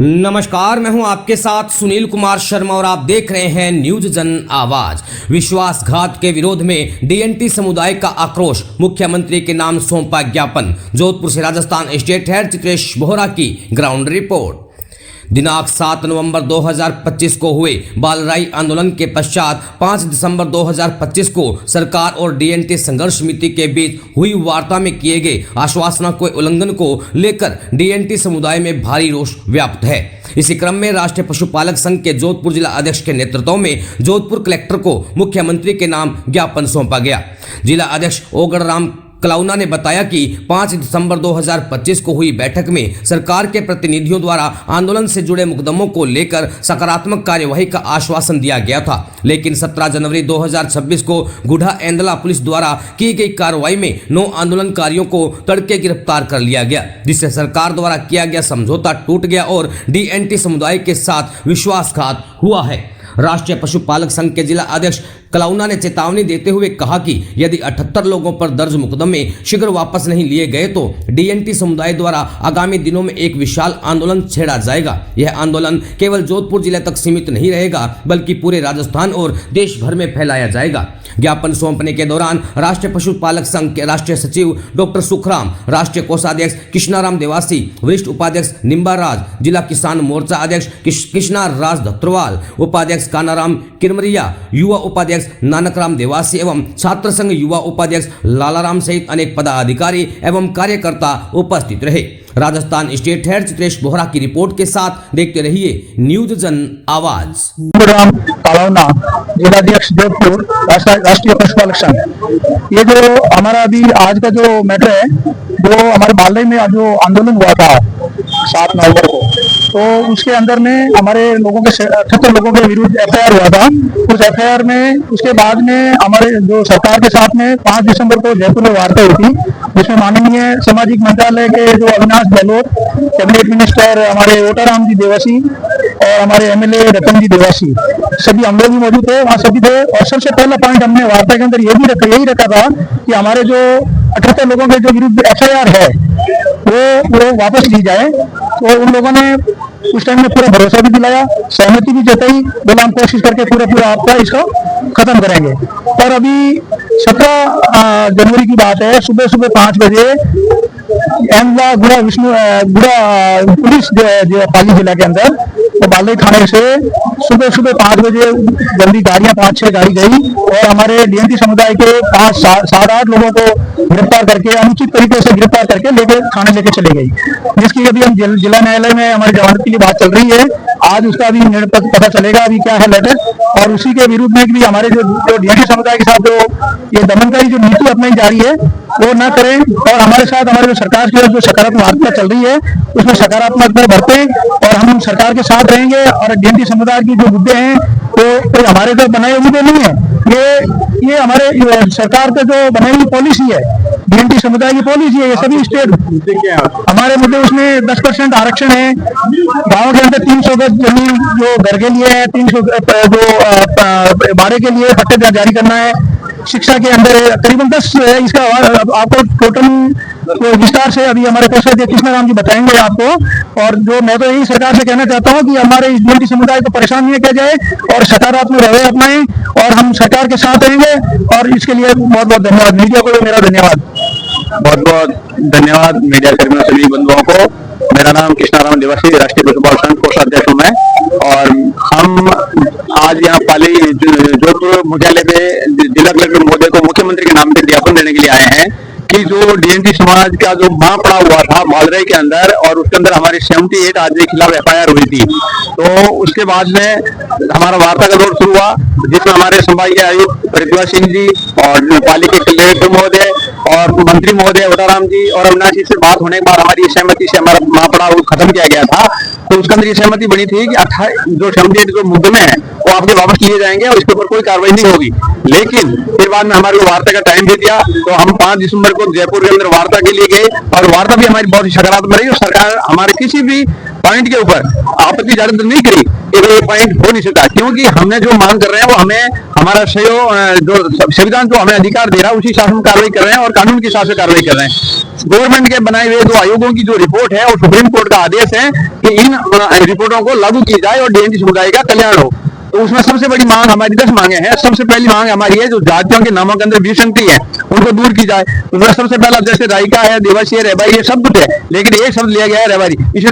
नमस्कार, मैं हूं आपके साथ सुनील कुमार शर्मा और आप देख रहे हैं न्यूज जन आवाज। विश्वासघात के विरोध में डीएनटी समुदाय का आक्रोश, मुख्यमंत्री के नाम सौंपा ज्ञापन। जोधपुर से राजस्थान स्टेट हेड चित्रेश बोहरा की ग्राउंड रिपोर्ट। दिनांक 7 नवंबर 2025 को हुए बालराई आंदोलन के पश्चात 5 दिसंबर 2025 को सरकार और डीएनटी संघर्ष समिति के बीच हुई वार्ता में किए गए आश्वासनों के उल्लंघन को लेकर डीएनटी समुदाय में भारी रोष व्याप्त है। इसी क्रम में राष्ट्रीय पशुपालक संघ के जोधपुर जिला अध्यक्ष के नेतृत्व में जोधपुर कलेक्टर को मुख्यमंत्री के नाम ज्ञापन सौंपा गया। जिला अध्यक्ष ओगड़राम कलाउना ने बताया कि 5 दिसंबर 2025 को हुई बैठक में सरकार के प्रतिनिधियों द्वारा आंदोलन से जुड़े मुकदमों को लेकर सकारात्मक कार्यवाही का आश्वासन दिया गया था, लेकिन 17 जनवरी 2026 को गुढ़ा एंदला पुलिस द्वारा की गई कार्रवाई में 9 आंदोलनकारियों को तड़के गिरफ्तार कर लिया गया, जिससे सरकार द्वारा किया गया समझौता टूट गया और डीएनटी समुदाय के साथ विश्वासघात हुआ है। राष्ट्रीय पशुपालक संघ के जिला अध्यक्ष कलाउना ने चेतावनी देते हुए कहा कि यदि 78 लोगों पर दर्ज मुकदमे शीघ्र वापस नहीं लिए गए तो डीएनटी समुदाय द्वारा आगामी दिनों में एक विशाल आंदोलन छेड़ा जाएगा। यह आंदोलन केवल जोधपुर जिले तक सीमित नहीं रहेगा, बल्कि पूरे राजस्थान और देश भर में फैलाया जाएगा। ज्ञापन सौंपने के दौरान राष्ट्रीय पशुपालक संघ के राष्ट्रीय सचिव डॉक्टर सुखराम, राष्ट्रीय कोषाध्यक्ष कृष्णाराम देवासी, वरिष्ठ उपाध्यक्ष निम्बा राज, जिला किसान मोर्चा अध्यक्ष कृष्णा राज धत्रवाल, उपाध्यक्ष कानाराम किरमरिया, युवा उपाध्यक्ष नानकराम देवासी एवं छात्र संघ युवा उपाध्यक्ष लालाराम सहित अनेक पदाधिकारी एवं कार्यकर्ता उपस्थित रहे। राजस्थान स्टेट हेड चित्रेश बोहरा की रिपोर्ट के साथ देखते रहिए न्यूज जन आवाज। कलाउना, जिलाध्यक्ष जोधपुर, राष्ट्रीय पशुपालक संघ। ये जो हमारा अभी आज का जो मैटर है, जो हमारे बालराई में जो आंदोलन हुआ था 7 नवंबर को, तो उसके अंदर में हमारे लोगों के 78 लोगों के विरुद्ध एफआईआर हुआ था। उस एफआईआर में उसके बाद में हमारे जो सरकार के साथ में 5 दिसंबर को जयपुर में वार्ता हुई थी, जिसमें माननीय सामाजिक मंत्रालय के जो अविनाश गहलोत, कैबिनेट मिनिस्टर हमारे ओटाराम जी देवासी और हमारे एमएलए रतन जी देवासी, सभी हम लोग भी मौजूद थे, वहाँ सभी थे। और सबसे पहला पॉइंट हमने वार्ता के अंदर यही रखा था कि हमारे जो 78 लोगों के जो विरुद्ध एफआईआर है वो वापस ली जाए। तो उन लोगों ने उस टाइम में पूरा भरोसा भी दिलाया, सहमति भी जताई, बोला हम कोशिश करके पूरा आपका इसको खत्म करेंगे। और अभी 17 जनवरी की बात है, सुबह 5 बजे एंदला गुड़ा पुलिस पाली जिला के अंदर तो बालराई थाने से सुबह 5 बजे जल्दी गाड़ियां 5-6 गाड़ी गई और हमारे डीएनटी समुदाय के 5-7-8 लोगों को गिरफ्तार करके, अनुचित तरीके से गिरफ्तार करके थाने लेके चले गई, जिसकी अभी हम जिला न्यायालय में हमारी जमानत के लिए बात चल रही है। आज उसका अभी पता चलेगा अभी क्या है लेटर। और उसी के विरुद्ध में भी हमारे जो डीएनटी समुदाय के साथ जो ये दमनकारी जो नीति अपनाई जा रही है वो ना करें, और हमारे साथ हमारे जो सरकार की जो सकारात्मक वार्ता चल रही है उसमें सकारात्मक बढ़ते और हम सरकार के साथ रहेंगे। और डीएनटी समुदाय की जो मुद्दे हैं तो हमारे जो बनाए मुद्दे नहीं है, ये हमारे सरकार का जो बनाई हुई पॉलिसी है, डीएनटी समुदाय की पॉलिसी है। ये सभी स्टेट हमारे मुद्दे उसमें 10% आरक्षण है, गाँव के अंदर 300 गज जमीन जो घर के लिए है, 300 जो भाड़े के लिए पट्टे जारी करना है, शिक्षा के अंदर करीबन 10 है। इसका आपको टोटल विस्तार से अभी हमारे कोषाध्यक्ष कृष्णाराम जी बताएंगे आपको। और जो मैं तो यही सरकार से कहना चाहता हूँ कि हमारे इस डीएनटी समुदाय को परेशान नहीं किया जाए और सकारात्मक रवैया अपनाएं और हम सरकार के साथ रहेंगे। और इसके लिए बहुत बहुत धन्यवाद। मीडिया को भी मेरा धन्यवाद। बहुत बहुत धन्यवाद मीडिया कर्मियों सभी बंधुओं को। मेरा नाम कृष्णाराम देवासी, राष्ट्रीय पशुपालक संघ कोषाध्यक्ष हूँ मैं। और हम आज यहाँ पाली जोधपुर मुख्यालय पे जिला कलेक्टर महोदय को मुख्यमंत्री के नाम पे ज्ञापन देने के लिए आए हैं कि जो डीएनटी समाज का जो मां पड़ा हुआ था बालराई के अंदर, और उसके अंदर हमारी 78 आदमी के खिलाफ एफआईआर हुई थी। तो उसके बाद में हमारा वार्ता का दौर शुरू हुआ, जिसमें हमारे संभागीय आयुक्त प्रतिभा सिंह जी और पाली के कलेक्टर महोदय और मंत्री महोदय ओटाराम जी और अविनाश जी से बात होने के बाद हमारी सहमति से हमारा मां पड़ा वो खत्म किया गया था। तो उसके अंदर ये सहमति बनी थी कि 28 जो 78 जो मुकदमे हैं वो आपके वापस लिए जाएंगे और इसके ऊपर कोई कार्रवाई नहीं होगी। लेकिन फिर बाद में हमारे को वार्ता का टाइम दे दिया, तो हम 5 दिसंबर को जयपुर के अंदर वार्ता के लिए गए और वार्ता भी हमारी बहुत ही सकारात्मक रही और सरकार हमारे किसी भी पॉइंट के ऊपर आपत्ति जाहिर नहीं करी। ये पॉइंट हो नहीं सकता, क्योंकि हमने जो मांग कर रहे हैं वो हमें हमारा सहयोग जो संविधान जो हमें अधिकार दे रहा है उसी हिसाब से हम कार्रवाई कर रहे हैं और कानून के हिसाब से कार्रवाई कर रहे हैं। गवर्नमेंट के बनाए हुए दो आयोगों की जो रिपोर्ट है और सुप्रीम कोर्ट का आदेश है कि इन रिपोर्टों को लागू की जाए और डीएनटी समुदाय का कल्याण हो। तो उसमें सबसे बड़ी मांग हमारी 10 मांगे हैं। सबसे पहली मांग हमारी है जो जातियों के नामों के अंदर विसंगति है उनको दूर की जाए। उसमें सबसे पहला जैसे रायका है, देवासी है, रेबाई है, सब कुछ है, लेकिन एक शब्द लिया गया है रेबारी। इसे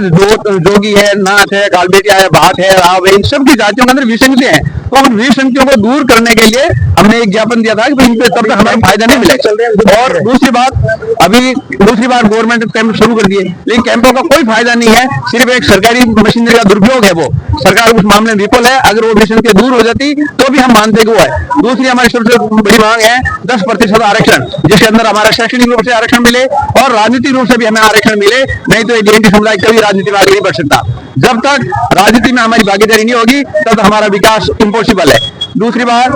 जोगी है, नाथ है, कालबेटिया है, भाट है, राव है, इन सब की जातियों के अंदर विसंगति है। तो उन विसंगतियों को दूर करने के लिए हमने एक ज्ञापन दिया था कि इन पे तब तक हमें फायदा नहीं मिलेगा। और दूसरी बार गवर्नमेंट कैंप शुरू कर दिए, लेकिन कैंपों का कोई फायदा नहीं है, सिर्फ एक सरकारी मशीनरी का दुरुपयोग है। वो सरकार उस मामले में विफल है। अगर वो विसंगति दूर हो जाती तो भी हम मानते कि वो है। दूसरी हमारी सबसे बड़ी मांग है 10% आरक्षण, जिसके अंदर हमारा शैक्षणिक रूप से आरक्षण मिले और राजनीतिक रूप से भी हमें आरक्षण मिले। नहीं तो डीएनटी समुदाय कभी राजनीति में आगे नहीं बढ़ सकता। जब तक राजनीति में हमारी भागीदारी नहीं होगी तब हमारा विकास इम्पॉसिबल है। दूसरी बात,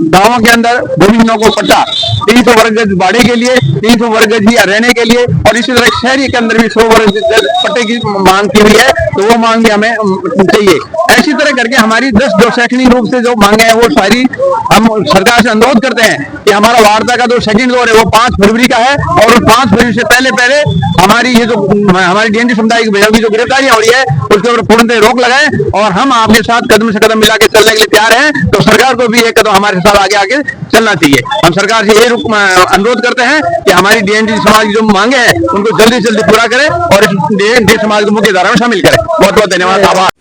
गांवों के अंदर भूमिहीनों को पट्टा 300 वर्ग गज बाड़े के लिए, 300 वर्ग गज रहने के लिए, और इसी तरह शहरी के अंदर भी 100 वर्ग गज पट्टे की मांग की हुई है, तो वो मांग भी हमें चाहिए। ऐसी तरह करके हमारी 10 जो शैक्षणिक रूप से जो मांगे हैं वो सारी हम सरकार से अनुरोध करते हैं कि हमारा वार्ता का जो सेकंड दौर है वो 5 फरवरी का है, और 5 फरवरी से पहले हमारी ये जो हमारी डीएनटी समुदाय की जो गिरफ्तारियां हो रही है उसके ऊपर पूर्णतः रोक लगाएं, और हम आपके साथ कदम से कदम मिला के चलने के लिए तैयार हैं। तो सरकार को भी एक कदम हमारे साथ आगे चलना चाहिए। हम सरकार से ये अनुरोध करते हैं कि हमारी डीएनटी समाज की जो मांगे हैं उनको जल्दी से जल्दी पूरा करें और इस डीएनटी समाज को मुख्य धारा में शामिल करें। बहुत बहुत धन्यवाद, आभार।